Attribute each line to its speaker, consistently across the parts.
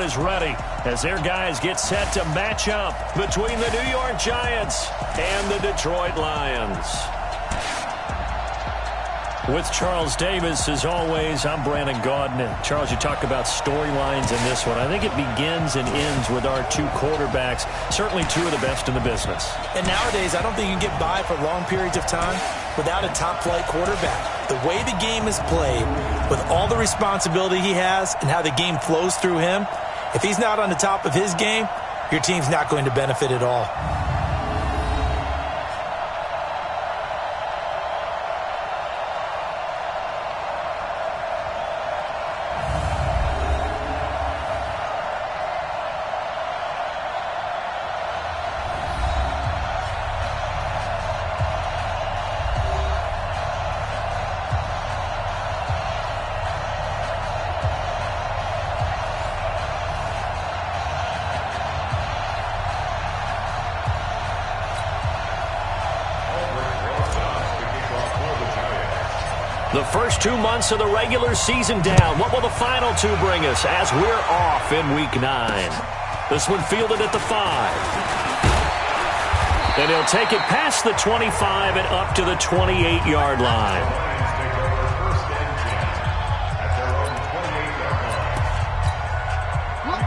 Speaker 1: crowd is ready as their guys get set to match up between the New York Giants and the Detroit Lions. With Charles Davis, as always, I'm Brandon Gaudin. Charles, you talk about storylines in this one. I think it begins and ends with our two quarterbacks, certainly two of the best in the business.
Speaker 2: And nowadays, I don't think you can get by for long periods of time without a top-flight quarterback. The way the game is played, with all the responsibility he has and how the game flows through him, if he's not on the top of his game, your team's not going to benefit at all.
Speaker 1: The first 2 months of the regular season down. What will the final two bring us as we're off in Week 9? This one fielded at the 5. And he'll take it past the 25 and up to the 28-yard line.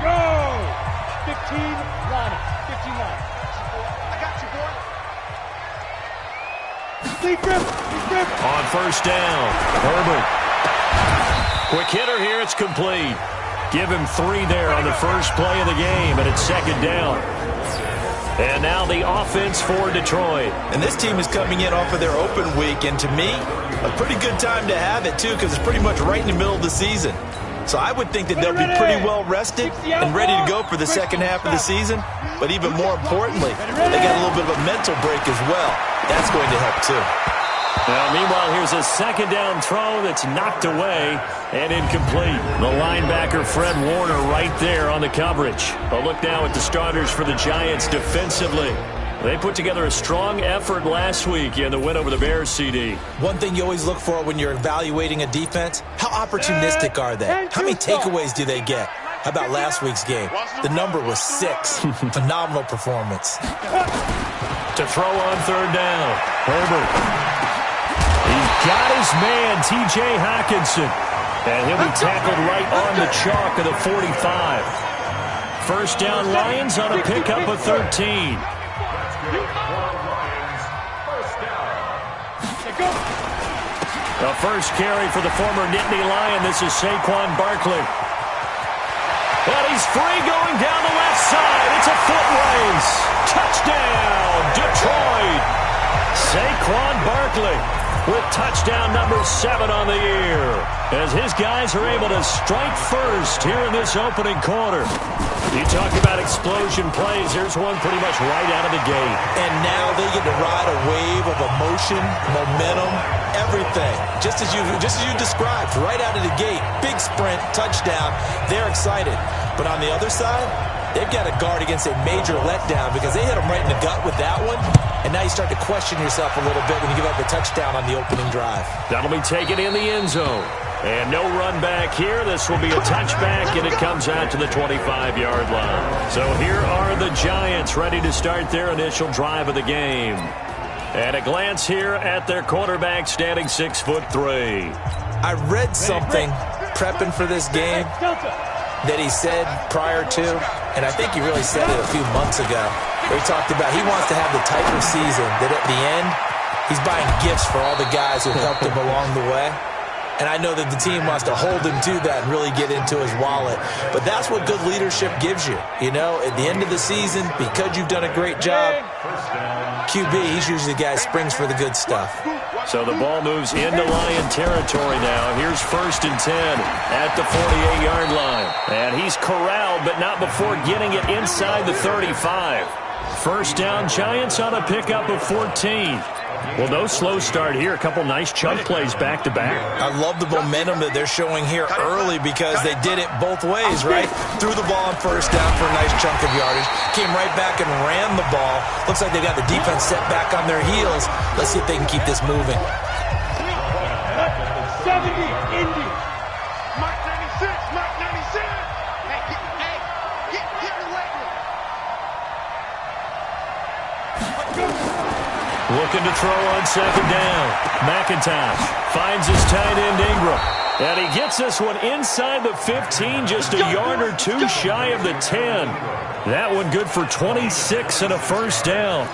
Speaker 3: Go! 15 line. 15 line. I got you, boy. Deep grip.
Speaker 1: On first down, Herbert. Quick hitter here, it's complete. Give him 3 there on the first play of the game, and it's second down. And now the offense for Detroit.
Speaker 2: And this team is coming in off of their open week, and to me, a pretty good time to have it, too, because it's pretty much right in the middle of the season. So I would think that they'll be pretty well rested and ready to go for the second half of the season. But even more importantly, they got a little bit of a mental break as well. That's going to help, too.
Speaker 1: Now, meanwhile, here's a second down throw that's knocked away and incomplete. The linebacker, Fred Warner, right there on the coverage. A look now at the starters for the Giants defensively. They put together a strong effort last week in the win over the Bears, CD.
Speaker 2: One thing you always look for when you're evaluating a defense, how opportunistic are they? How many takeaways do they get? How about last week's game? The number was 6. Phenomenal performance.
Speaker 1: To throw on third down, Herbert. He's got his man, T.J. Hockenson. And he'll be tackled right on the chalk of the 45. First down, Lions on a pickup of 13. The first carry for the former Nittany Lion. This is Saquon Barkley. And he's free going down the left side. It's a foot race. Touchdown, Detroit. Saquon Barkley with touchdown number 7 on the year, as his guys are able to strike first here in this opening quarter. You talk about explosion plays. Here's one pretty much right out of the gate.
Speaker 2: And now they get to ride a wave of emotion, momentum, everything. Just as you described, right out of the gate. Big sprint, touchdown. They're excited. But on the other side, they've got to guard against a major letdown because they hit them right in the gut with that one. And now you start to question yourself a little bit when you give up a touchdown on the opening drive.
Speaker 1: That'll be taken in the end zone. And no run back here. This will be a touchback, and it comes out to the 25-yard line. So here are the Giants ready to start their initial drive of the game. And a glance here at their quarterback standing 6'3".
Speaker 2: I read something prepping for this game that he said prior to, and I think he really said it a few months ago, where he talked about he wants to have the type of season that at the end, he's buying gifts for all the guys who helped him along the way. And I know that the team wants to hold him to that and really get into his wallet. But that's what good leadership gives you. You know, at the end of the season, because you've done a great job, QB, he's usually the guy who springs for the good stuff.
Speaker 1: So the ball moves into Lion territory now. Here's 1st and 10 at the 48-yard line. And he's corralled, but not before getting it inside the 35. First down, Giants on a pickup of 14. Well, no slow start here. A couple nice chunk plays back-to-back.
Speaker 2: I love the momentum that they're showing here early because they did it both ways, right? Threw the ball on first down for a nice chunk of yardage. Came right back and ran the ball. Looks like they got the defense set back on their heels. Let's see if they can keep this moving.
Speaker 3: 70, Indy. Mark 96, Mark 96. Hey,
Speaker 1: Looking to throw on second down. McIntosh finds his tight end Ingram. And he gets this one inside the 15, just a yard or two shy of the 10. That one good for 26 and a first down.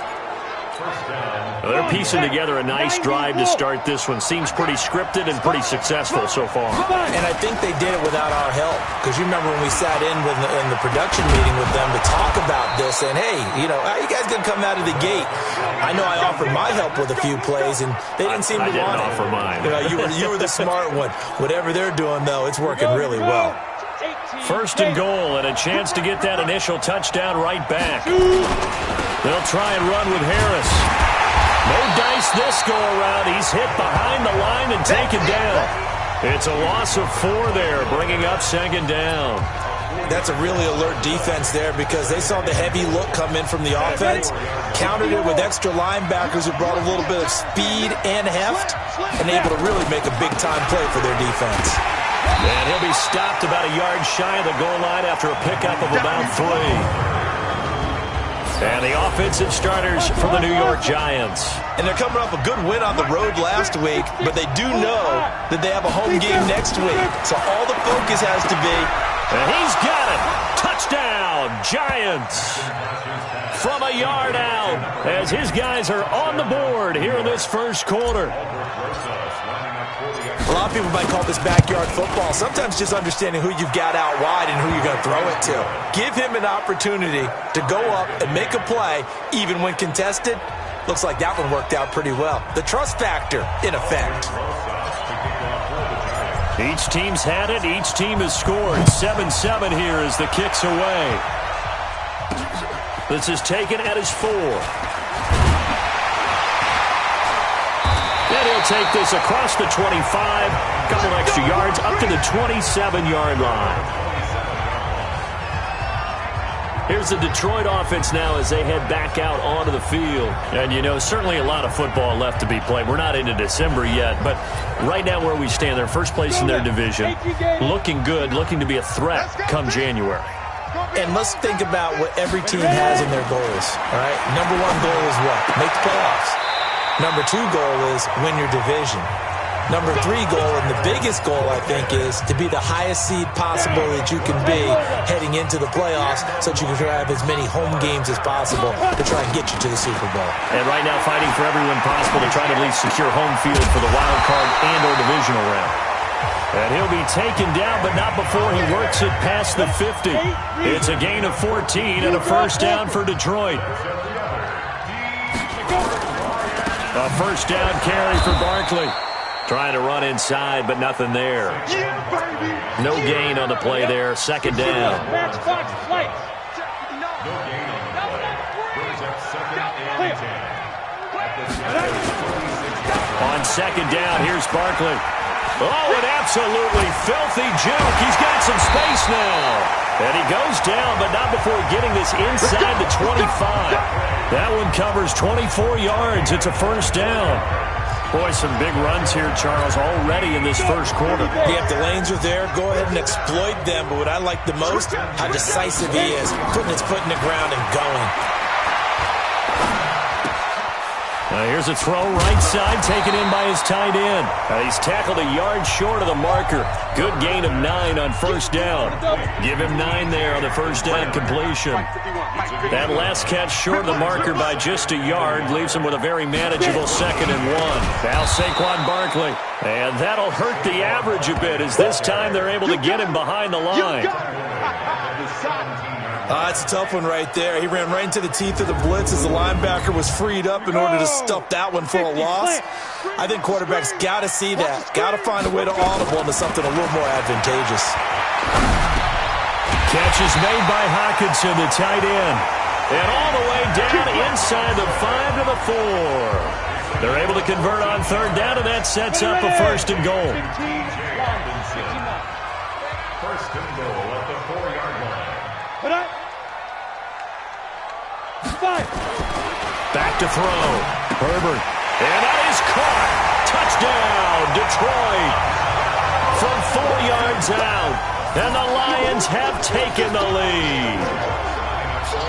Speaker 1: They're piecing together a nice drive to start this one. Seems pretty scripted and pretty successful so far.
Speaker 2: And I think they did it without our help. Because you remember when we sat in the production meeting with them to talk about this. And, hey, how you guys going to come out of the gate? I know I offered my help with a few plays, and they didn't seem to want it.
Speaker 1: I didn't offer mine.
Speaker 2: You were the smart one. Whatever they're doing, though, it's working really well.
Speaker 1: First and goal, and a chance to get that initial touchdown right back. They'll try and run with Harris. No dice this go-around. He's hit behind the line and taken down. It's a loss of 4 there, bringing up second down.
Speaker 2: That's a really alert defense there because they saw the heavy look come in from the offense, countered it with extra linebackers who brought a little bit of speed and heft, and able to really make a big-time play for their defense.
Speaker 1: And he'll be stopped about a yard shy of the goal line after a pickup of about 3. And the offensive starters for the New York Giants.
Speaker 2: And they're coming off a good win on the road last week, but they do know that they have a home game next week. So all the focus has to be.
Speaker 1: And he's got it. Touchdown, Giants. From a yard out as his guys are on the board here in this first quarter.
Speaker 2: A lot of people might call this backyard football. Sometimes just understanding who you've got out wide and who you're going to throw it to. Give him an opportunity to go up and make a play, even when contested. Looks like that one worked out pretty well. The trust factor, in effect.
Speaker 1: Each team's had it. Each team has scored. 7-7 here as the kick's away. This is taken at his 4. And he'll take this across the 25, couple extra yards, up to the 27-yard line. Here's the Detroit offense now as they head back out onto the field. And, certainly a lot of football left to be played. We're not into December yet, but right now where we stand, they're first place in their division, looking good, looking to be a threat come January.
Speaker 2: And let's think about what every team has in their goals, all right? Number 1 goal is what? Make the playoffs. Number 2 goal is win your division. Number 3 goal, and the biggest goal, I think, is to be the highest seed possible that you can be heading into the playoffs so that you can have as many home games as possible to try and get you to the Super Bowl.
Speaker 1: And right now fighting for everyone possible to try to at least secure home field for the wild card and or divisional round. And he'll be taken down, but not before he works it past the 50. It's a gain of 14 and a first down for Detroit. A first down carry for Barkley. Trying to run inside, but nothing there. No gain on the play there. Second down. On second down, here's Barkley. Oh, an absolutely filthy juke. He's got some space now. And he goes down, but not before getting this inside the 25. That one covers 24 yards. It's a first down. Boy, some big runs here, Charles, already in this first quarter.
Speaker 2: Yeah, if the lanes are there, go ahead and exploit them. But what I like the most, how decisive he is, putting his foot in the ground and going.
Speaker 1: Here's a throw right side, taken in by his tight end. He's tackled a yard short of the marker. Good gain of 9 on first down. Give him 9 there on the first down completion. That last catch short of the marker by just a yard leaves him with a very manageable 2nd and 1. Now Saquon Barkley. And that'll hurt the average a bit as this time they're able to get him behind the line.
Speaker 2: It's a tough one right there. He ran right into the teeth of the blitz as the linebacker was freed up in order to stuff that one for a loss. I think quarterbacks got to see that. Got to find a way to audible into something a little more advantageous.
Speaker 1: Catch is made by Hockenson, the tight end. And all the way down inside the 5 to the 4. They're able to convert on third down, and that sets up a first and goal.
Speaker 4: First and goal at the 4-yard line.
Speaker 1: Back to throw. Herbert. And that is caught. Touchdown, Detroit. From 4 yards out. And the Lions have taken the lead.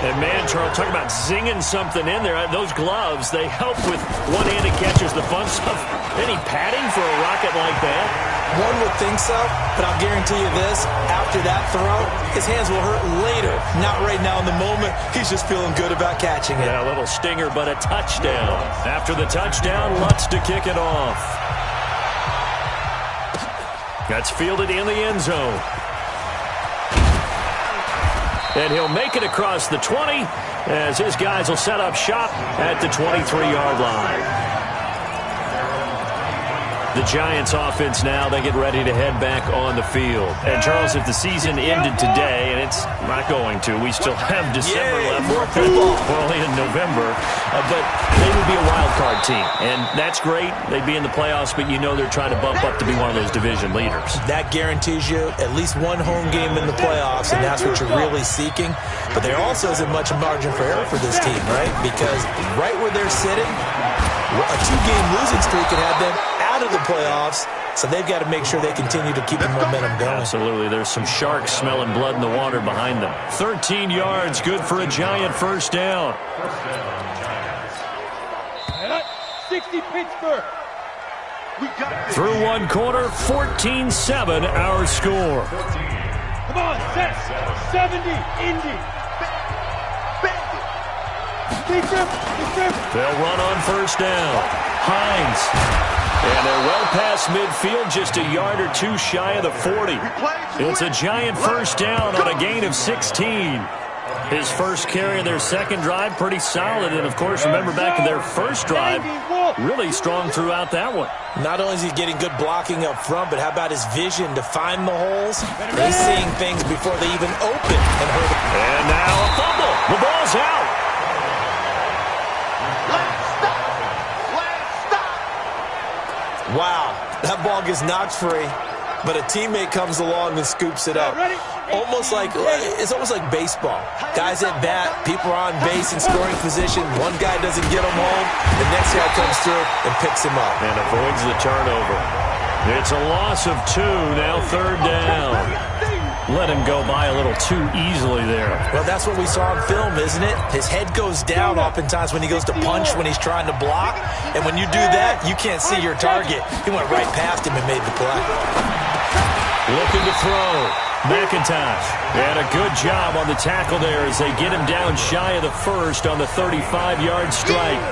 Speaker 1: And man, Charles, talk about zinging something in there. Those gloves, they help with one-handed catches, the fun stuff. Any padding for a rocket like that?
Speaker 2: One would think so, but I'll guarantee you this. After that throw, his hands will hurt later. Not right now in the moment. He's just feeling good about catching it.
Speaker 1: Yeah, a little stinger, but a touchdown. After the touchdown, Lutz to kick it off. That's fielded in the end zone. And he'll make it across the 20 as his guys will set up shop at the 23-yard line. The Giants offense now, they get ready to head back on the field. And, Charles, if the season ended today, and it's not going to, we still have December left. We're only in November. But they would be a wild card team. And that's great. They'd be in the playoffs, but you know they're trying to bump up to be one of those division leaders.
Speaker 2: That guarantees you at least one home game in the playoffs, and that's what you're really seeking. But there also isn't much margin for error for this team, right? Because right where they're sitting, a two-game losing streak could have them out of the playoffs, so they've got to make sure they continue to keep the momentum going.
Speaker 1: Absolutely. There's some sharks smelling blood in the water behind them. 13 yards, good for a Giant first down.
Speaker 3: 60 Pittsburgh.
Speaker 1: Through one quarter, 14-7 our score.
Speaker 3: Come on, set. 70, Indy.
Speaker 1: They'll run on first down. Hines. And they're well past midfield, just a yard or two shy of the 40. It's a Giant first down on a gain of 16. His first carry of their second drive, pretty solid. And, of course, remember back to their first drive, really strong throughout that one.
Speaker 2: Not only is he getting good blocking up front, but how about his vision to find the holes? He's seeing things before they even open.
Speaker 1: And now a fumble. The ball's out.
Speaker 2: Wow, that ball gets knocked free, but a teammate comes along and scoops it up. It's almost like baseball. Guys at bat, people are on base in scoring position. One guy doesn't get him home. The next guy comes through and picks him up.
Speaker 1: And avoids the turnover. It's a loss of 2, now third down. Let him go by a little too easily there.
Speaker 2: Well, that's what we saw on film, isn't it? His head goes down oftentimes when he goes to punch, when he's trying to block. And when you do that, you can't see your target. He went right past him and made the play.
Speaker 1: Looking to throw. McIntosh. And a good job on the tackle there as they get him down shy of the first on the 35-yard strike.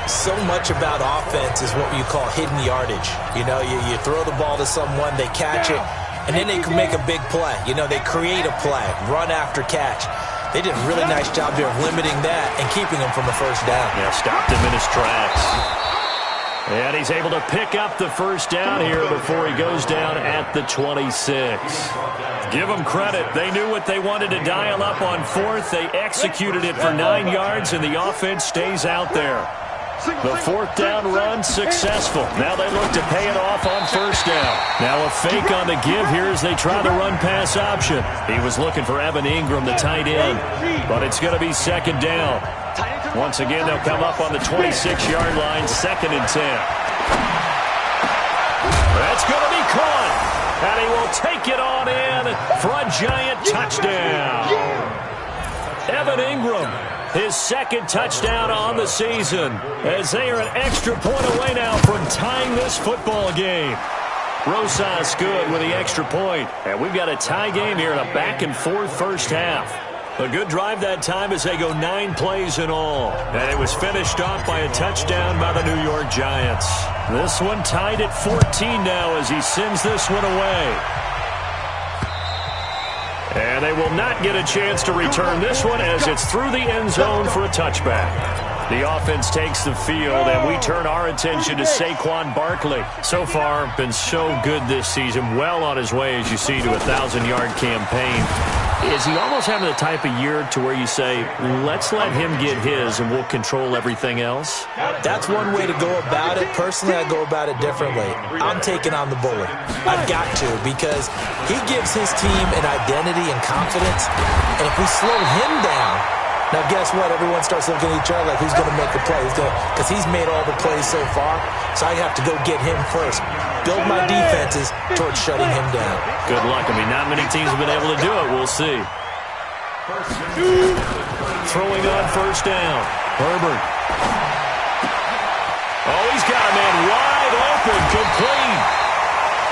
Speaker 2: So much about offense is what you call hidden yardage. You know, you throw the ball to someone, they catch it, and then they can make a big play. You know, they create a play, run after catch. They did a really nice job there of limiting that and keeping him from a first down.
Speaker 1: Yeah, stopped him in his tracks. And he's able to pick up the first down here before he goes down at the 26. Give them credit. They knew what they wanted to dial up on fourth. They executed it for 9 yards, and the offense stays out there. The fourth down run successful. Now they look to pay it off on first down. Now a fake on the give here as they try the run-pass option. He was looking for Evan Ingram, the tight end, but it's going to be second down. Once again, they'll come up on the 26-yard line, 2nd and 10. That's going to be caught, and he will take it on in for a Giant touchdown. Evan Ingram, his second touchdown on the season, as they are an extra point away now from tying this football game. Rosas good with the extra point, and we've got a tie game here in a back-and-forth first half. A good drive that time as they go 9 plays in all. And it was finished off by a touchdown by the New York Giants. This one tied at 14 now as he sends this one away. And they will not get a chance to return this one as it's through the end zone for a touchback. The offense takes the field, and we turn our attention to Saquon Barkley. So far, been so good this season. Well on his way, as you see, to a 1,000-yard campaign. Is he almost having the type of year to where you say, let's let him get his and we'll control everything else?
Speaker 2: That's one way to go about it. Personally, I go about it differently. I'm taking on the bully. I've got to, because he gives his team an identity and confidence. And if we slow him down, now guess what? Everyone starts looking at each other like, who's going to make the play? Because he's made all the plays so far. So I have to go get him first. Build my defenses towards shutting him down.
Speaker 1: Good luck. I mean, not many teams have been able to do it. We'll see. Throwing on first down. Herbert. Oh, he's got a man wide open, complete.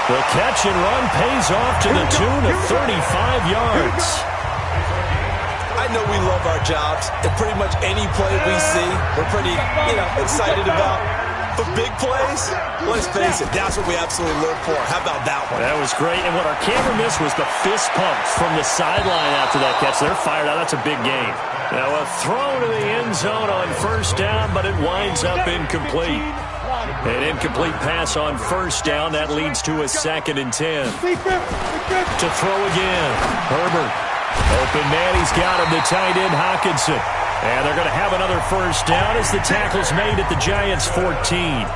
Speaker 1: The catch and run pays off to the tune of 35 yards.
Speaker 2: I know we love our jobs, and pretty much any play we see, we're pretty, excited about. But big plays, let's face it, that's what we absolutely live for. How about that one?
Speaker 1: That was great, and what our camera missed was the fist pumps from the sideline after that catch. They're fired out. That's a big game. Now a throw to the end zone on first down, but it winds up incomplete. An incomplete pass on first down. That leads to a 2nd and 10. To throw again. Herbert. Open man. He's got him. The tight end, Hockenson. And they're going to have another first down as the tackle's made at the Giants' 14.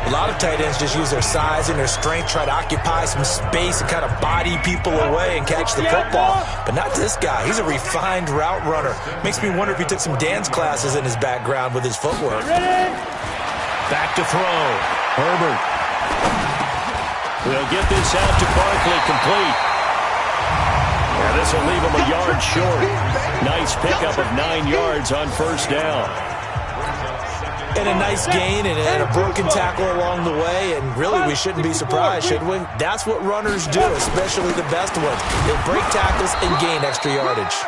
Speaker 2: A lot of tight ends just use their size and their strength, try to occupy some space and kind of body people away and catch the football. But not this guy. He's a refined route runner. Makes me wonder if he took some dance classes in his background with his footwork.
Speaker 1: Back to throw. Herbert. They'll get this out to Barkley, complete. Yeah, this will leave him a yard short. Nice pickup of 9 yards on first down.
Speaker 2: And a nice gain and a broken tackle along the way, and really we shouldn't be surprised, should we? That's what runners do, especially the best ones. They break tackles and gain extra yardage.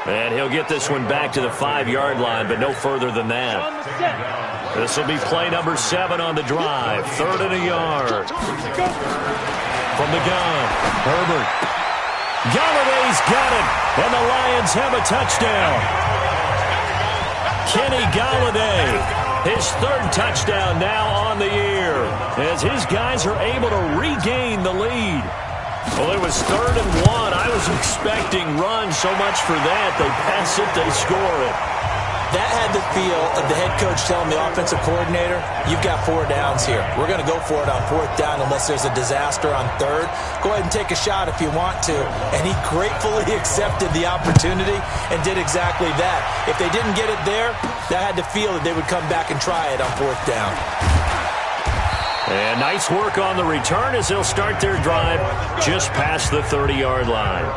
Speaker 1: And he'll get this one back to the 5-yard line, but no further than that. This will be play number 7 on the drive. 3rd and a yard. From the gun, Herbert. Galladay's got it, and the Lions have a touchdown. Kenny Galladay, his 3rd touchdown now on the year, as his guys are able to regain the lead. Well, it was 3rd and 1. I was expecting run, so much for that. They pass it, they score it.
Speaker 2: That had the feel of the head coach telling the offensive coordinator, you've got 4 downs here. We're going to go for it on 4th down unless there's a disaster on 3rd. Go ahead and take a shot if you want to. And he gratefully accepted the opportunity and did exactly that. If they didn't get it there, that had the feel that they would come back and try it on 4th down.
Speaker 1: And nice work on the return as they'll start their drive just past the 30-yard line.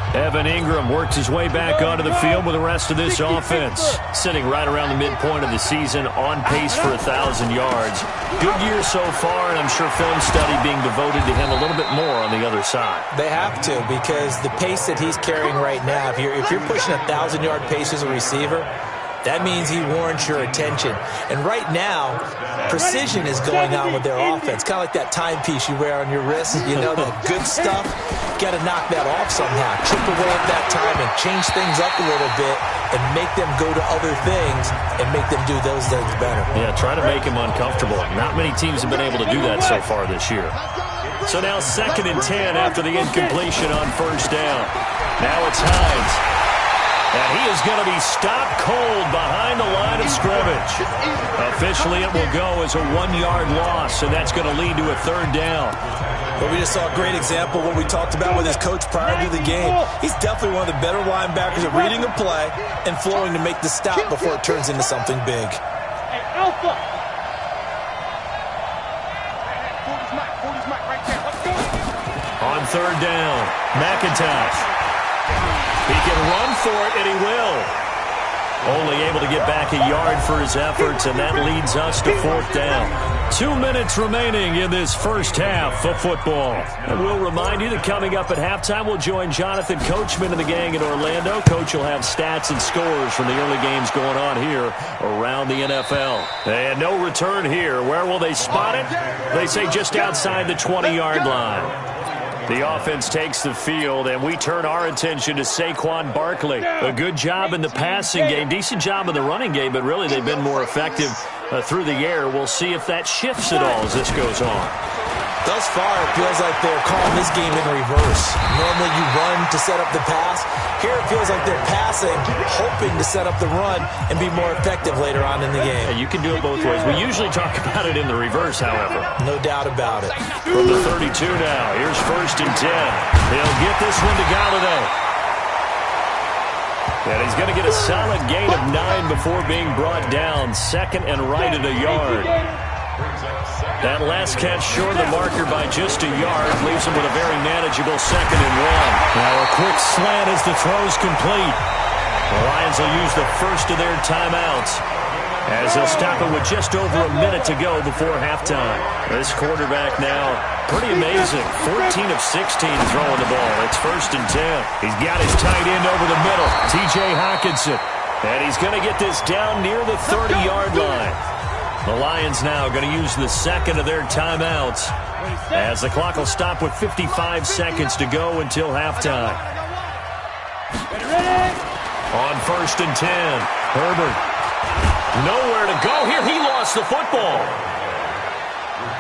Speaker 1: Evan Ingram worked his way back onto the field with the rest of this offense. Sitting right around the midpoint of the season, on pace for 1,000 yards. Good year so far, and I'm sure film study being devoted to him a little bit more on the other side.
Speaker 2: They have to, because the pace that he's carrying right now, if you're pushing 1,000-yard pace as a receiver, that means he warrants your attention. And right now, precision is going on with their offense. Kind of like that timepiece you wear on your wrist. You know, that good stuff. Got to knock that off somehow. Chip away at that time and change things up a little bit and make them go to other things and make them do those things better.
Speaker 1: Yeah, try to make him uncomfortable. Not many teams have been able to do that so far this year. So now 2nd and 10 after the incompletion on first down. Now it's Hines. And he is going to be stopped cold behind the line of scrimmage. Officially, it will go as a 1-yard loss, and that's going to lead to a 3rd down.
Speaker 2: But we just saw a great example of what we talked about with his coach prior to the game. He's definitely one of the better linebackers at reading a play and flowing to make the stop before it turns into something big.
Speaker 3: Hey, Alpha.
Speaker 1: On 3rd down, McIntosh. He can run for it, and he will. Only able to get back a yard for his efforts, and that leads us to 4th down. 2 minutes remaining in this first half of football. And we'll remind you that coming up at halftime, we'll join Jonathan Coachman and the gang in Orlando. Coach will have stats and scores from the early games going on here around the NFL. And no return here. Where will they spot it? They say just outside the 20-yard line. The offense takes the field, and we turn our attention to Saquon Barkley. A good job in the passing game, decent job in the running game, but really they've been more effective through the air. We'll see if that shifts at all as this goes on.
Speaker 2: Thus far, it feels like they're calling this game in reverse. Normally you run to set up the pass. Here it feels like they're passing, hoping to set up the run and be more effective later on in the game.
Speaker 1: Yeah, you can do it both ways. We usually talk about it in the reverse, however.
Speaker 2: No doubt about it.
Speaker 1: From the 32 now, here's 1st and 10. He'll get this one to Galladay. And he's going to get a solid gain of 9 before being brought down. 2nd and right at a yard. That last catch short of the marker by just a yard leaves him with a very manageable 2nd and 1. Now a quick slant as the throw's complete. The Lions will use the first of their timeouts as they'll stop it with just over a minute to go before halftime. This quarterback now, pretty amazing. 14 of 16 throwing the ball. It's 1st and 10. He's got his tight end over the middle, T.J. Hockenson. And he's going to get this down near the 30-yard line. The Lions now going to use the 2nd of their timeouts as the clock will stop with 55 seconds to go until halftime. On 1st and 10, Herbert. Nowhere to go here. He lost the football.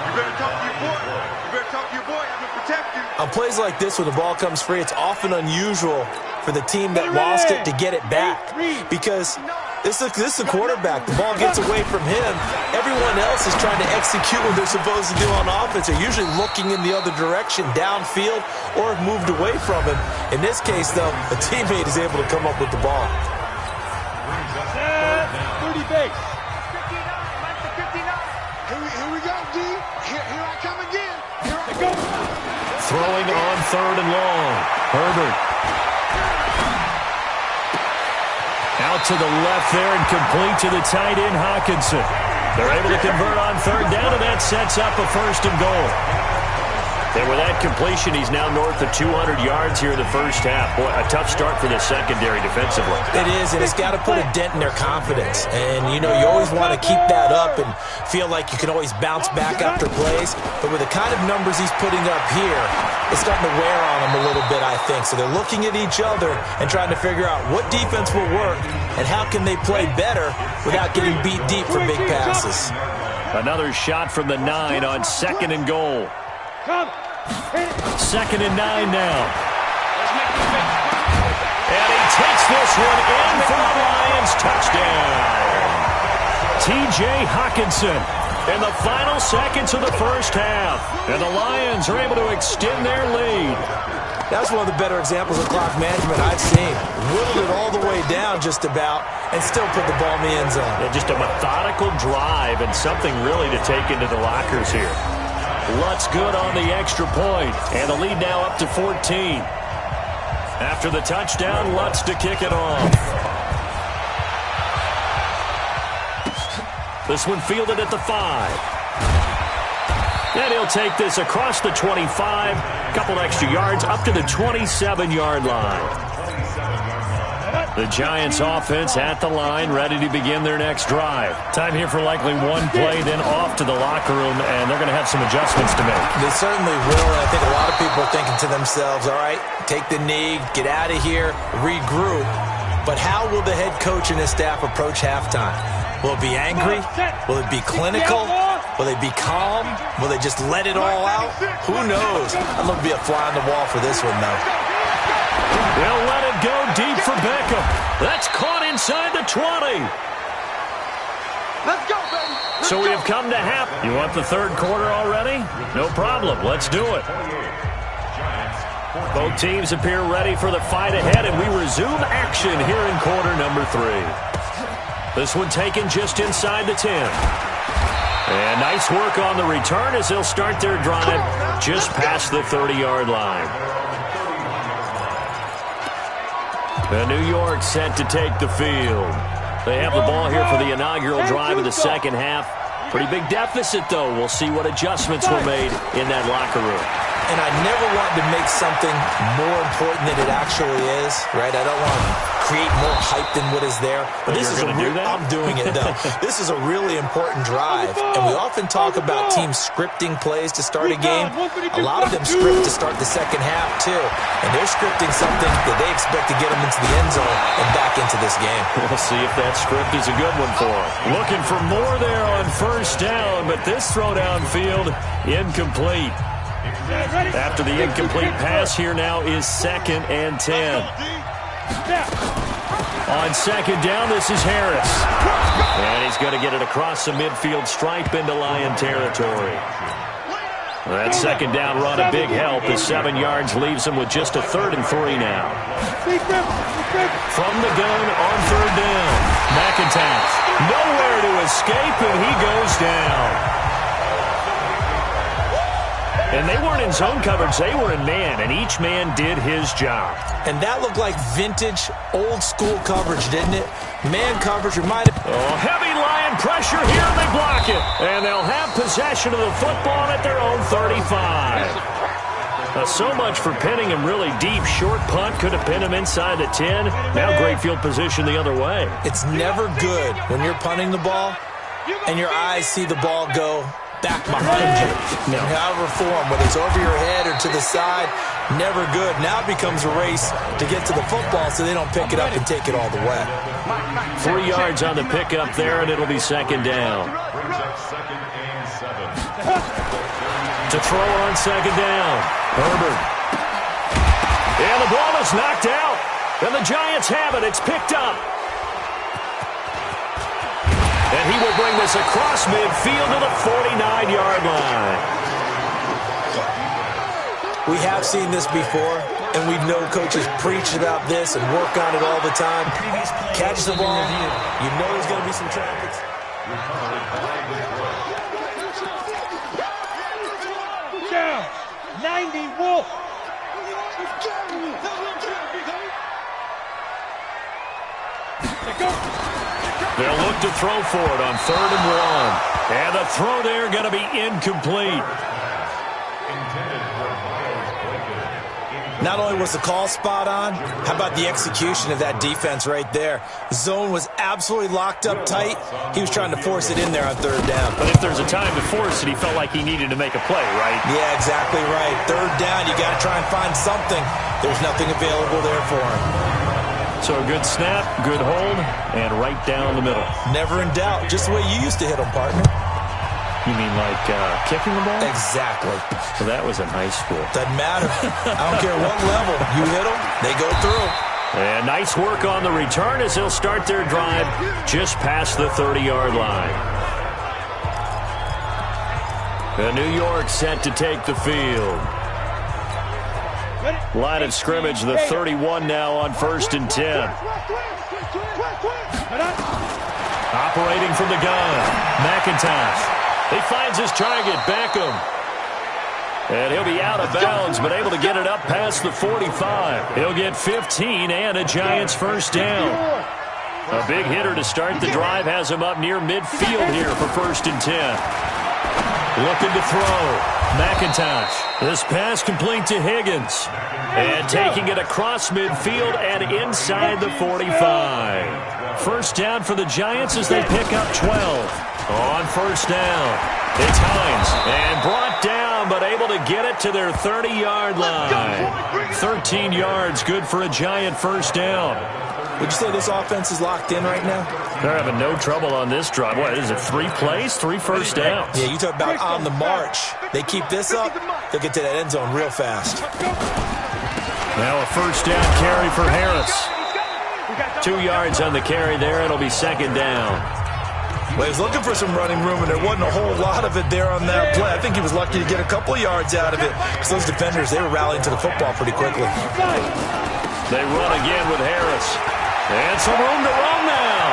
Speaker 5: You better talk to your boy. You better talk to your boy. I'm going to protect you.
Speaker 2: On plays like this, when the ball comes free, it's often unusual for the team that lost it to get it back, because this is a quarterback. The ball gets away from him. Everyone else is trying to execute what they're supposed to do on offense. They're usually looking in the other direction, downfield, or have moved away from him. In this case, though, a teammate is able to come up with the ball.
Speaker 3: 30 base.
Speaker 5: 59. Here we go, D. Here I come again. Here I go.
Speaker 1: Throwing on 3rd and long. Herbert. Out to the left there and complete to the tight end, Hockenson. They're able to convert on 3rd down, and that sets up a 1st and goal. And with that completion, he's now north of 200 yards here in the first half. Boy, a tough start for the secondary defensively.
Speaker 2: It is, and it's got to put a dent in their confidence. And, you know, you always want to keep that up and feel like you can always bounce back after plays. But with the kind of numbers he's putting up here, it's starting to wear on them a little bit, I think. So they're looking at each other and trying to figure out what defense will work and how can they play better without getting beat deep for big passes.
Speaker 1: Another shot from the 9 on 2nd and goal. 2nd and 9 now. And he takes this one in for the Lions. Touchdown. T.J. Hockenson in the final seconds of the first half. And the Lions are able to extend their lead.
Speaker 2: That's one of the better examples of clock management I've seen. Whittled it all the way down just about and still put the ball in the end zone.
Speaker 1: Yeah, just a methodical drive and something really to take into the lockers here. Lutz good on the extra point, and the lead now up to 14. After the touchdown, Lutz to kick it off. This one fielded at the 5. And he'll take this across the 25, couple extra yards up to the 27-yard line. The Giants offense at the line, ready to begin their next drive. Time here for likely one play, then off to the locker room, and they're going to have some adjustments to make.
Speaker 2: They certainly will, and I think a lot of people are thinking to themselves, all right, take the knee, get out of here, regroup. But how will the head coach and his staff approach halftime? Will it be angry? Will it be clinical? Will they be calm? Will they just let it all out? Who knows? I'd love to be a fly on the wall for this one, though.
Speaker 1: They'll let it go deep for Beckham. That's caught inside the 20.
Speaker 5: Let's go, baby.
Speaker 1: So we have come to half. You want the third quarter already? No problem. Let's do it. Both teams appear ready for the fight ahead, and we resume action here in quarter number 3. This one taken just inside the 10. And nice work on the return as they'll start their drive just past the 30-yard line. The New York set to take the field. They have the ball here for the inaugural drive of the second half. Pretty big deficit, though. We'll see what adjustments were made in that locker room.
Speaker 2: And I never want to make something more important than it actually is, right? I don't want to create more hype than what is there. But this is I'm doing it, though. This is a really important drive. And we often talk about teams scripting plays to start a game. A lot of them script to start the second half, too. And they're scripting something that they expect to get them into the end zone and back into this game.
Speaker 1: We'll see if that script is a good one for them. Looking for more there on first down, but this throw downfield, incomplete. After the incomplete pass, here now is 2nd and 10. On second down, this is Harris. And he's going to get it across the midfield stripe into Lion territory. That second down run a big help as 7 yards leaves him with just a 3rd and 3 now. From the gun on 3rd down, McIntosh nowhere to escape, and he goes down. And they weren't in zone coverage. They were in man, and each man did his job.
Speaker 2: And that looked like vintage, old-school coverage, didn't it? Man coverage reminded...
Speaker 1: Oh, heavy Lion pressure here, and they block it. And they'll have possession of the football at their own 35. So much for pinning him really deep. Short punt could have pinned him inside the 10. Now great field position the other way.
Speaker 2: It's never good when you're punting the ball and your eyes see the ball go back behind you. In however form, whether it's over your head or to the side, never good. Now it becomes a race to get to the football so they don't pick it up and take it all the way.
Speaker 1: 3 yards on the pickup there, and it'll be second down. To throw on second down, Herbert. And the ball is knocked out. And the Giants have it. It's picked up. And he will bring this across midfield to the 49-yard line.
Speaker 2: We have seen this before, and we know coaches preach about this and work on it all the time. Catch the ball. You know there's going to be some traffic.
Speaker 3: Down. 90 Wolf.
Speaker 1: They'll look to throw for it on 3rd and 1. And the throw there going to be incomplete.
Speaker 2: Not only was the call spot on, how about the execution of that defense right there? The zone was absolutely locked up tight. He was trying to force it in there on 3rd down.
Speaker 1: But if there's a time to force it, he felt like he needed to make a play, right?
Speaker 2: Yeah, exactly right. 3rd down, you got to try and find something. There's nothing available there for him.
Speaker 1: So a good snap, good hold, and right down the middle.
Speaker 2: Never in doubt. Just the way you used to hit them, partner.
Speaker 1: You mean like kicking the ball?
Speaker 2: Exactly.
Speaker 1: So that was in high school.
Speaker 2: Doesn't matter. I don't care what level. You hit them, they go through.
Speaker 1: And nice work on the return as they'll start their drive just past the 30-yard line. The New York set to take the field. Line of scrimmage, the 31 now on 1st and 10. Operating from the gun, McIntosh. He finds his target, Beckham. And he'll be out of bounds, but able to get it up past the 45. He'll get 15 and a Giants first down. A big hitter to start the drive has him up near midfield here for 1st and 10. Looking to throw. McIntosh. This pass complete to Higgins. And taking it across midfield and inside the 45. First down for the Giants as they pick up 12. On 1st down, it's Hines. And brought down, but able to get it to their 30-yard line. 13 yards, good for a Giant first down.
Speaker 2: Would you say this offense is locked in right now?
Speaker 1: They're having no trouble on this drive. What, is it 3 plays, 3 first downs?
Speaker 2: Yeah, you talk about on the march. They keep this up, they'll get to that end zone real fast.
Speaker 1: Now a first down carry for Harris. 2 yards on the carry there. It'll be second down.
Speaker 2: Well, he was looking for some running room, and there wasn't a whole lot of it there on that play. I think he was lucky to get a couple of yards out of it because those defenders, they were rallying to the football pretty quickly.
Speaker 1: They run again with Harris. And some room to run now.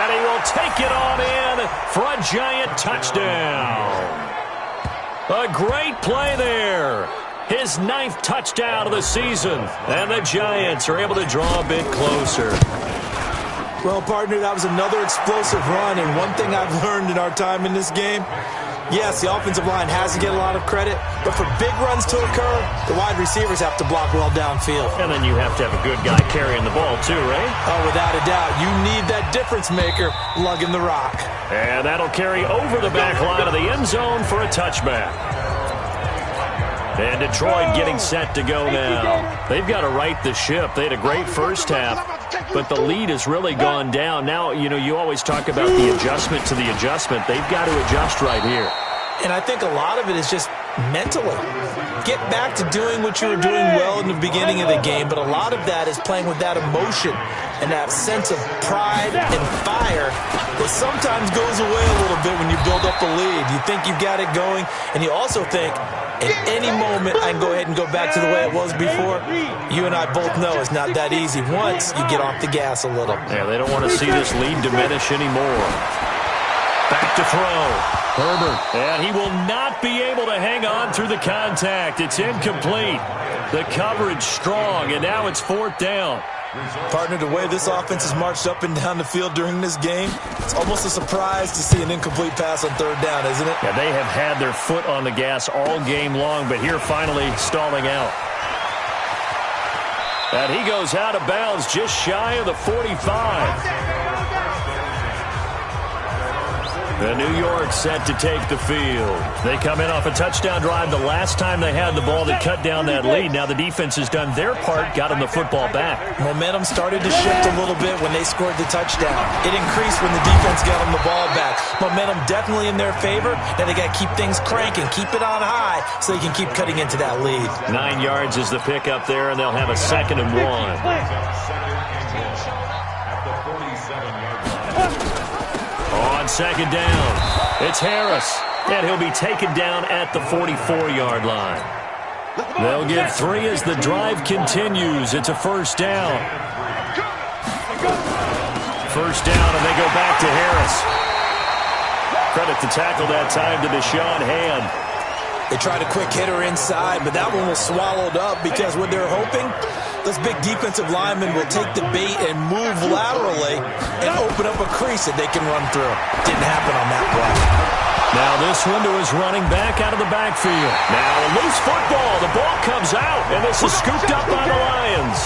Speaker 1: And he will take it on in for a Giant touchdown. A great play there. His 9th touchdown of the season. And the Giants are able to draw a bit closer.
Speaker 2: Well, partner, that was another explosive run, and one thing I've learned in our time in this game, yes, the offensive line has to get a lot of credit, but for big runs to occur, the wide receivers have to block well downfield.
Speaker 1: And then you have to have a good guy carrying the ball too, right?
Speaker 2: Oh, without a doubt. You need that difference maker lugging the rock.
Speaker 1: And that'll carry over the back line of the end zone for a touchback. And Detroit getting set to go now. They've got to right the ship. They had a great first half, but the lead has really gone down. Now, you know, you always talk about the adjustment to the adjustment. They've got to adjust right here.
Speaker 2: And I think a lot of it is just mentally. Get back to doing what you were doing well in the beginning of the game, but a lot of that is playing with that emotion and that sense of pride and fire that sometimes goes away a little bit when you build up a lead. You think you've got it going, and you also think, at any moment, I can go ahead and go back to the way it was before. You and I both know it's not that easy once you get off the gas a little.
Speaker 1: Yeah, they don't want to see this lead diminish anymore. Back to throw. Herbert. And he will not be able to hang on through the contact. It's incomplete. The coverage strong, and now it's 4th down.
Speaker 2: Partner, the way this offense has marched up and down the field during this game, it's almost a surprise to see an incomplete pass on 3rd down, isn't it?
Speaker 1: Yeah, they have had their foot on the gas all game long, but here finally stalling out. And he goes out of bounds just shy of the 45. The New York set to take the field. They come in off a touchdown drive the last time they had the ball that cut down that lead. Now the defense has done their part, got them the football back.
Speaker 2: Momentum started to shift a little bit when they scored the touchdown. It increased when the defense got them the ball back. Momentum definitely in their favor. Now they got to keep things cranking, keep it on high so they can keep cutting into that lead.
Speaker 1: 9 yards is the pickup there, and they'll have a 2nd and 1. On 2nd down, it's Harris, and he'll be taken down at the 44-yard line. They'll get 3 as the drive continues. It's a 1st down. 1st down, and they go back to Harris. Credit the tackle that time to Deshaun Hand.
Speaker 2: They tried a quick hitter inside, but that one was swallowed up because what they're hoping, those big defensive linemen will take the bait and move laterally and open up a crease that they can run through. Didn't happen on that play.
Speaker 1: Now this window is running back out of the backfield. Now a loose football. The ball comes out, and this is scooped up by the Lions.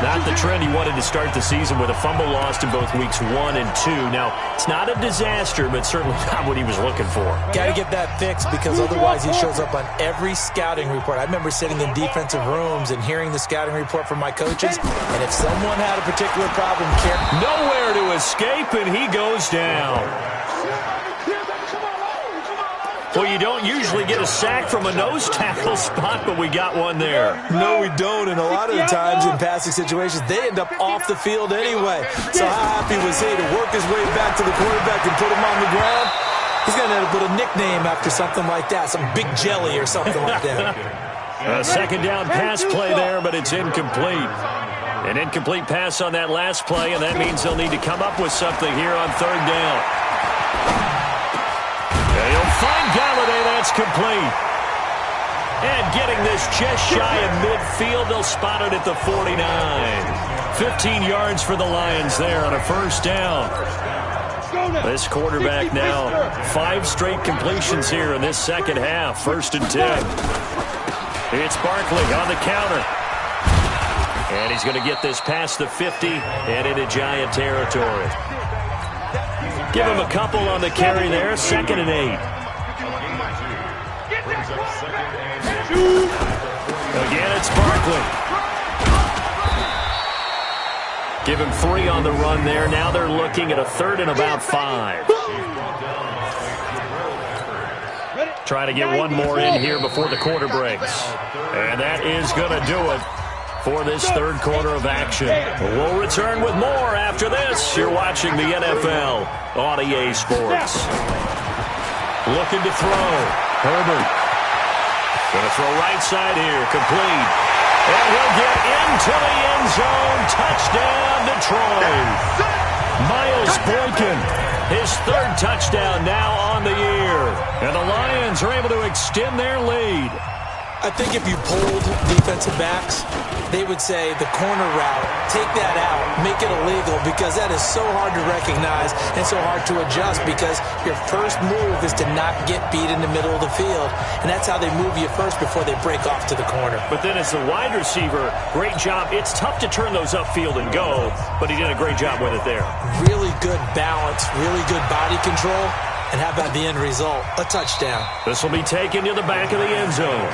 Speaker 1: Not the trend he wanted to start the season with a fumble lost in both weeks 1 and 2. Now, it's not a disaster, but certainly not what he was looking for.
Speaker 2: Got to get that fixed because otherwise he shows up on every scouting report. I remember sitting in defensive rooms and hearing the scouting report from my coaches, and if someone had a particular problem,
Speaker 1: nowhere to escape, and he goes down. Well, you don't usually get a sack from a nose tackle spot, but we got one there.
Speaker 2: No, we don't, and a lot of the times in passing situations, they end up off the field anyway. So how happy was he to work his way back to the quarterback and put him on the ground? He's going to end up with a nickname after something like that, some Big Jelly or something like that.
Speaker 1: A 2nd down pass play there, but it's incomplete. An incomplete pass on that last play, and that means they'll need to come up with something here on 3rd down. He'll find Galladay. That's complete. And getting this just shy of midfield, they'll spot it at the 49. 15 yards for the Lions there on a 1st down. This quarterback now 5 straight completions here in this 2nd half. 1st and 10. It's Barkley on the counter. And he's going to get this past the 50 and into Giant territory. Give him a couple on the carry there. 2nd and 8. Again, it's Barkley. Give him 3 on the run there. Now they're looking at a 3rd and about 5. Trying to get one more in here before the quarter breaks. And that is going to do it for this 3rd quarter of action. We'll return with more after this. You're watching the NFL on EA Sports. Looking to throw. Herbert. Going to throw right side here. Complete. And he'll get into the end zone. Touchdown, Detroit. Miles Boykin, his 3rd touchdown now on the year. And the Lions are able to extend their lead.
Speaker 2: I think if you polled defensive backs, they would say the corner route, take that out, make it illegal, because that is so hard to recognize and so hard to adjust because your first move is to not get beat in the middle of the field, and that's how they move you first before they break off to the corner.
Speaker 1: But then as a wide receiver, great job. It's tough to turn those upfield and go, but he did a great job with it there.
Speaker 2: Really good balance, really good body control, and how about the end result? A touchdown.
Speaker 1: This will be taken to the back of the end zone.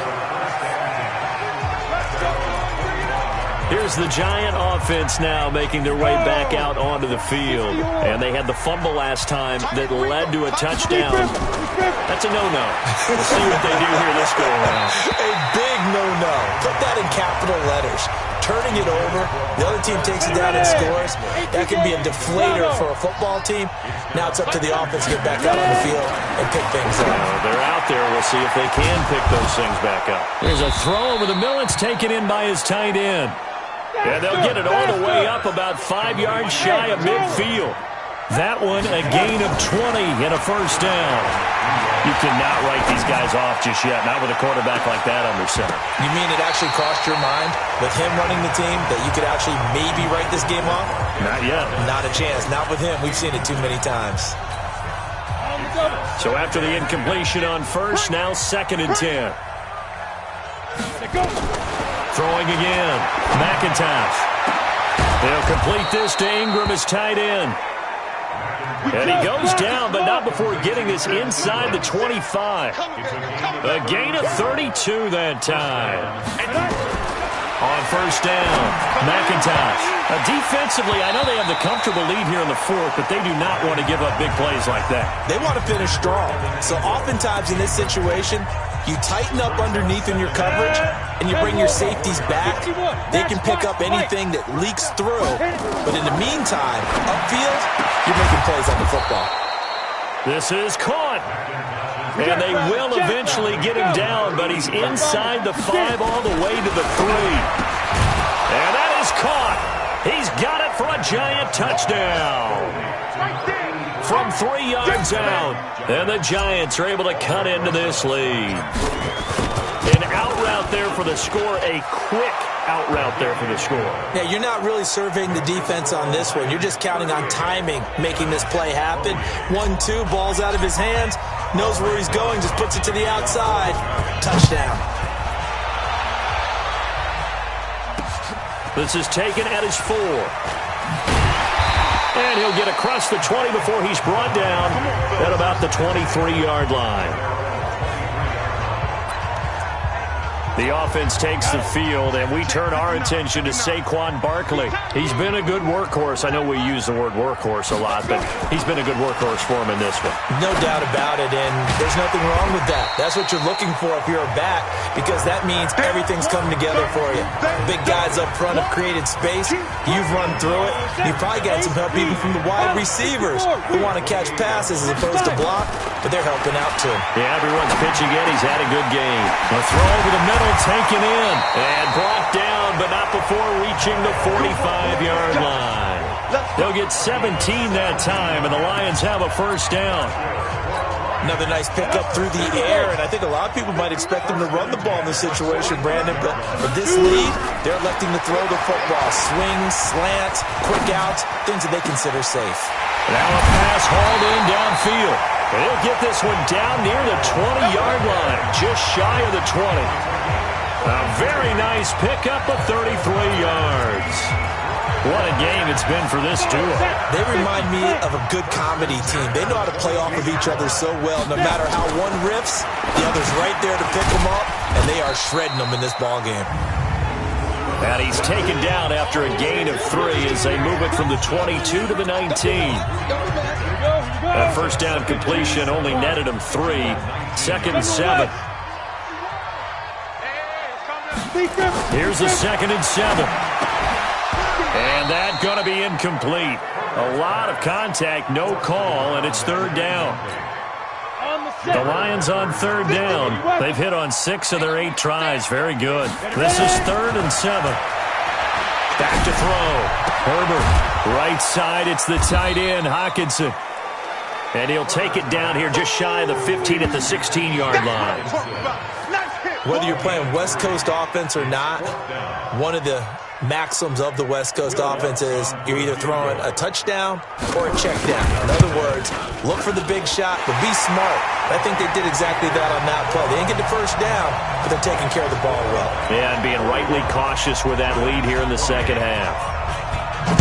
Speaker 1: Here's the Giant offense now making their way back out onto the field. And they had the fumble last time that led to a touchdown. That's a no-no. We'll see what they do here this go around.
Speaker 2: A big no-no. Put that in capital letters. Turning it over, the other team takes it down and scores. That can be a deflator for a football team. Now it's up to the offense to get back out on the field and pick things up.
Speaker 1: They're out there. We'll see if they can pick those things back up. There's a throw over the middle. It's taken in by his tight end. And they'll get it all the way up about 5 yards shy of midfield. That one a gain of 20 and a first down. You cannot write these guys off just yet, not with a quarterback like that under center.
Speaker 2: You mean it actually crossed your mind with him running the team that you could actually maybe write this game off?
Speaker 1: Not yet.
Speaker 2: Not a chance. Not with him. We've seen it too many times.
Speaker 1: So after the incompletion on first, now 2nd and 10. Throwing again. McIntosh. They'll complete this to Ingram as tight end. And he goes down, but not before getting this inside the 25. A gain of 32 that time. On first down, McIntosh. Defensively, I know they have the comfortable lead here in the 4th, but they do not want to give up big plays like that.
Speaker 2: They want to finish strong. So oftentimes in this situation, you tighten up underneath in your coverage, and you bring your safeties back. They can pick up anything that leaks through. But in the meantime, upfield, you're making plays on the football.
Speaker 1: This is caught. And they will eventually get him down, but he's inside the 5 all the way to the 3. And that is caught. He's got it for a giant touchdown. From 3 yards out. And the Giants are able to cut into this lead. An out route there for the score. A quick out route there for the score.
Speaker 2: Yeah, you're not really surveying the defense on this one. You're just counting on timing, making this play happen. 1-2, ball's out of his hands. Knows where he's going, just puts it to the outside. Touchdown.
Speaker 1: This is taken at his 4. And he'll get across the 20 before he's brought down at about the 23-yard line. The offense takes the field, and we turn our attention to Saquon Barkley. He's been a good workhorse. I know we use the word workhorse a lot, but he's been a good workhorse for him in this one.
Speaker 2: No doubt about it, and there's nothing wrong with that. That's what you're looking for if you're a back, because that means everything's coming together for you. Big guys up front have created space. You've run through it. You've probably got some help even from the wide receivers who want to catch passes as opposed to block, but they're helping out too.
Speaker 1: Yeah, everyone's pitching in. He's had a good game. A throw over the middle, taken in, and brought down, but not before reaching the 45-yard line. They'll get 17 that time, and the Lions have a first down.
Speaker 2: Another nice pickup through the air, and I think a lot of people might expect them to run the ball in this situation, Brandon, but with this lead, they're electing to throw the football. Swings, slants, quick outs, things that they consider safe.
Speaker 1: Now a pass hauled in downfield. They'll get this one down near the 20-yard line, just shy of the 20. A very nice pickup of 33 yards. What a game it's been for this duo.
Speaker 2: They remind me of a good comedy team. They know how to play off of each other so well. No matter how one riffs, the other's right there to pick them up, and they are shredding them in this ballgame.
Speaker 1: And he's taken down after a gain of 3 as they move it from the 22 to the 19. That first down completion only netted him 3. 2nd and 7. Here's the 2nd and 7. And that's going to be incomplete. A lot of contact, no call, and it's 3rd down. The Lions on 3rd down. They've hit on 6 of their 8 tries. Very good. This is 3rd and 7. Back to throw. Herbert, right side. It's the tight end, Hockenson. And he'll take it down here just shy of the 15 at the 16-yard line.
Speaker 2: Whether you're playing West Coast offense or not, one of the maxims of the West Coast offense is you're either throwing a touchdown or a check down. In other words, look for the big shot, but be smart. I think they did exactly that on that play. They didn't get the first down, but they're taking care of the ball well.
Speaker 1: Yeah, and being rightly cautious with that lead here in the second half.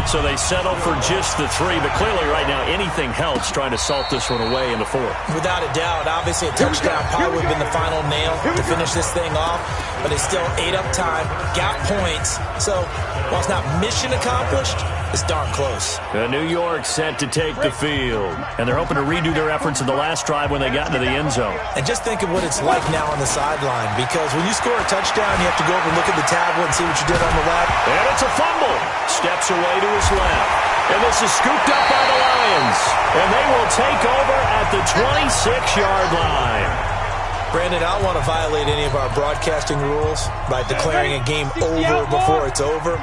Speaker 1: So they settle for just the 3, but clearly right now anything helps trying to salt this one away in the 4th.
Speaker 2: Without a doubt, obviously a touchdown probably would have been the final nail to finish this thing off, but they still ate up time, got points. So while it's not mission accomplished, it's darn close.
Speaker 1: New York set to take the field, and they're hoping to redo their efforts in the last drive when they got into the end zone.
Speaker 2: And just think of what it's like now on the sideline, because when you score a touchdown, you have to go over and look at the tablet and see what you did on the left.
Speaker 1: And it's a fumble. Steps away to his left. And this is scooped up by the Lions. And they will take over at the 26-yard line.
Speaker 2: Brandon, I don't want to violate any of our broadcasting rules by declaring a game over before it's over.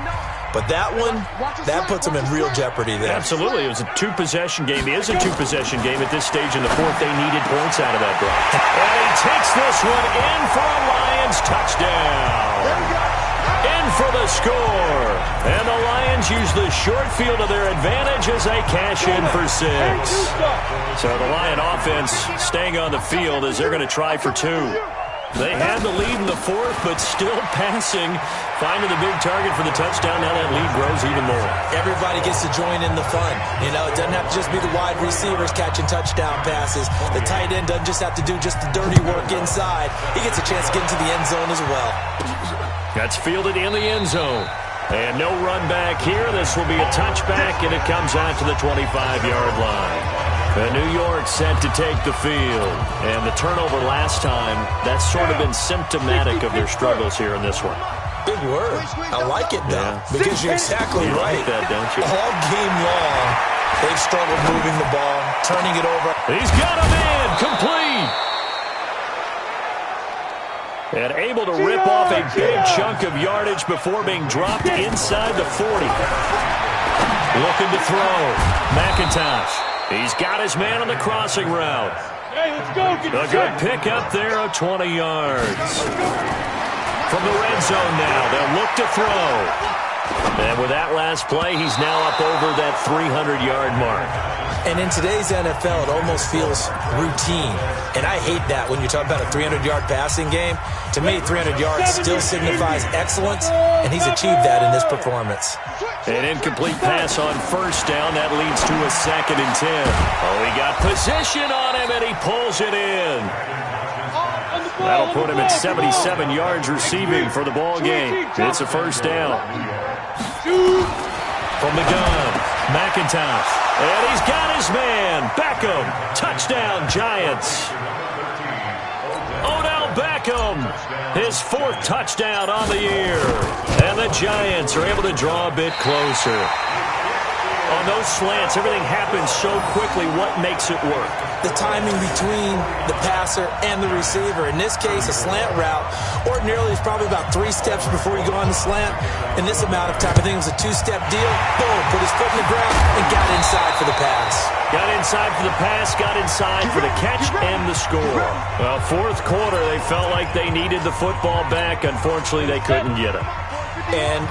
Speaker 2: But that one, that puts them in real jeopardy there.
Speaker 1: Absolutely. It was a two-possession game. It is a two-possession game at this stage in the fourth. They needed points out of that drive. And he takes this one in for a Lions touchdown. In for the score. And the Lions use the short field to their advantage as they cash in for 6. So the Lion offense staying on the field as they're going to try for 2. They had the lead in the fourth, but still passing, finding the big target for the touchdown. Now that lead grows even more.
Speaker 2: Everybody gets to join in the fun. You know, it doesn't have to just be the wide receivers catching touchdown passes. The tight end doesn't just have to do just the dirty work inside. He gets a chance to get into the end zone as well.
Speaker 1: That's fielded in the end zone. And no run back here. This will be a touchback, and it comes out to the 25-yard line. New York set to take the field. And the turnover last time, that's sort of been symptomatic of their struggles here in this one.
Speaker 2: Big word. I like it, though, because you're exactly right.
Speaker 1: Like that, don't you?
Speaker 2: All game long, they've struggled moving the ball, turning it over.
Speaker 1: He's got him in. Complete. And able to rip off a big chunk of yardage before being dropped inside the 40. Looking to throw. McIntosh. He's got his man on the crossing route.
Speaker 3: Hey, let's go.
Speaker 1: A good pick up there of 20 yards. From the red zone now, they'll look to throw. And with that last play, he's now up over that 300-yard mark.
Speaker 2: And in today's NFL, it almost feels routine. And I hate that when you talk about a 300-yard passing game. To me, 300 yards still signifies excellence, and he's achieved that in this performance.
Speaker 1: An incomplete pass on first down. That leads to a 2nd and 10. Oh, he got position on him, and he pulls it in. That'll put him at 77 yards receiving for the ball game. It's a first down. From the gun, McIntosh. And he's got his man. Beckham. Touchdown, Giants. Odell Beckham. His 4th touchdown on the year. And the Giants are able to draw a bit closer. On those slants, everything happens so quickly. What makes it work?
Speaker 2: The timing between the passer and the receiver. In this case, a slant route ordinarily is probably about 3 steps before you go on the slant. In this amount of time, I think it was a 2-step deal. Boom, put his foot in the ground and got inside for the pass.
Speaker 1: Got inside for the pass, got inside for the catch and the score. Well, 4th quarter, they felt like they needed the football back. Unfortunately, they couldn't get it.
Speaker 2: And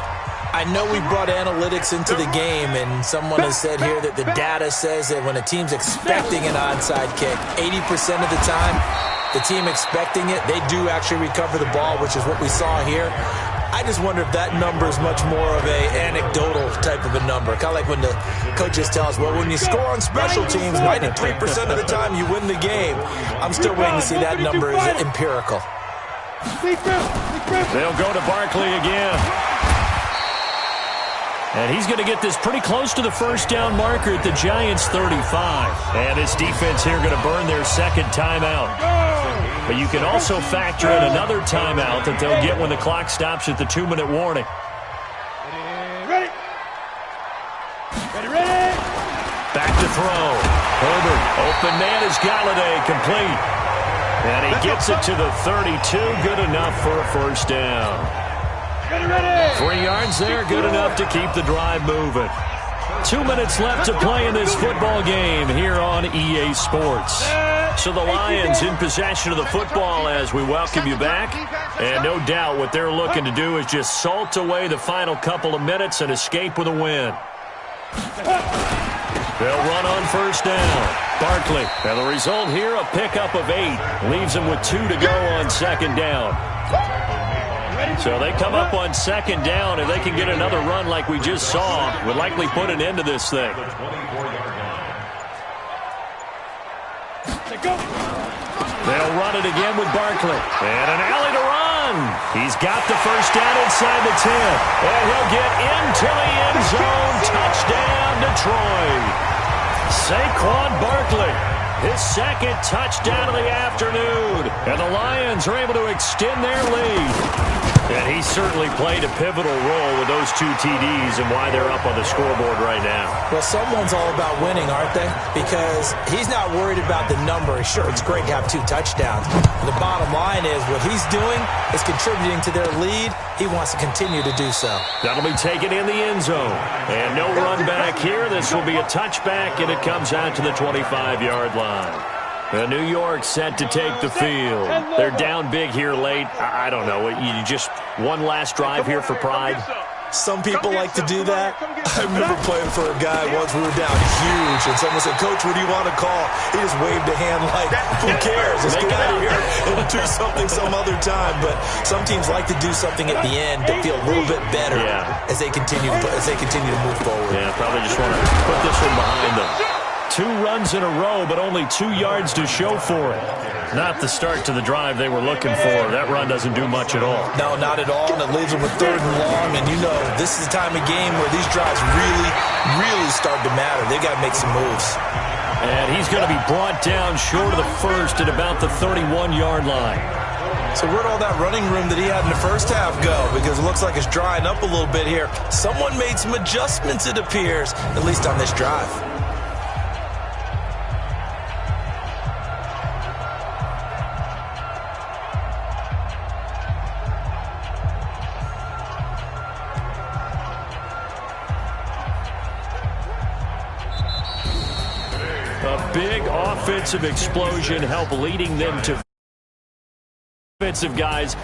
Speaker 2: I know we brought analytics into the game, and someone has said here that the data says that when a team's expecting an onside kick, 80% of the time, the team expecting it, they do actually recover the ball, which is what we saw here. I just wonder if that number is much more of a anecdotal type of a number. Kind of like when the coaches tell us, well, when you score on special teams, 93% of the time you win the game. I'm still waiting to see that number is empirical.
Speaker 1: They'll go to Barkley again. And he's going to get this pretty close to the first down marker at the Giants' 35. And this defense here going to burn their 2nd timeout. But you can also factor in another timeout that they'll get when the clock stops at the 2-minute warning.
Speaker 3: Ready.
Speaker 1: Back to throw. Herbert, open man is Galladay, complete. And he gets it to the 32, good enough for a first down. 3 yards there, good enough to keep the drive moving. 2 minutes left to play in this football game here on EA Sports. So the Lions in possession of the football as we welcome you back. And no doubt what they're looking to do is just salt away the final couple of minutes and escape with a win. They'll run on first down. Barkley. And the result here, a pickup of 8. Leaves them with 2 to go on 2nd down. So they come up on 2nd down, and they can get another run like we just saw. Would likely put an end to this thing. They'll run it again with Barkley. And an alley to run. He's got the first down inside the 10. And he'll get into the end zone. Touchdown, Detroit. Saquon Barkley. His 2nd touchdown of the afternoon. And the Lions are able to extend their lead. And he certainly played a pivotal role with those 2 TDs and why they're up on the scoreboard right now.
Speaker 2: Well, someone's all about winning, aren't they? Because he's not worried about the number. Sure, it's great to have 2 touchdowns. The bottom line is what he's doing is contributing to their lead. He wants to continue to do so.
Speaker 1: That'll be taken in the end zone. And no run back here. This will be a touchback, and it comes out to the 25-yard line. The New York set to take the field. They're down big here late. I don't know. You just one last drive here for pride.
Speaker 2: Some people like to do that. I remember playing for a guy once. We were down huge, and someone said, "Coach, what do you want to call?" He just waved a hand like, who cares? Let's get out of here and do something some other time. But some teams like to do something at the end to feel a little bit better as they continue to move forward.
Speaker 1: Yeah, probably just want to put this one behind them. 2 runs in a row, but only 2 yards to show for it. Not the start to the drive they were looking for. That run doesn't do much at all.
Speaker 2: No, not at all, and it leaves them with 3rd and long. And you know, this is the time of game where these drives really start to matter. They've got to make some moves.
Speaker 1: And he's going to be brought down short of the first at about the 31-yard line.
Speaker 2: So where'd all that running room that he had in the first half go? Because it looks like it's drying up a little bit here. Someone made some adjustments, it appears, at least on this drive.
Speaker 1: A big offensive explosion helped leading them to offensive guys.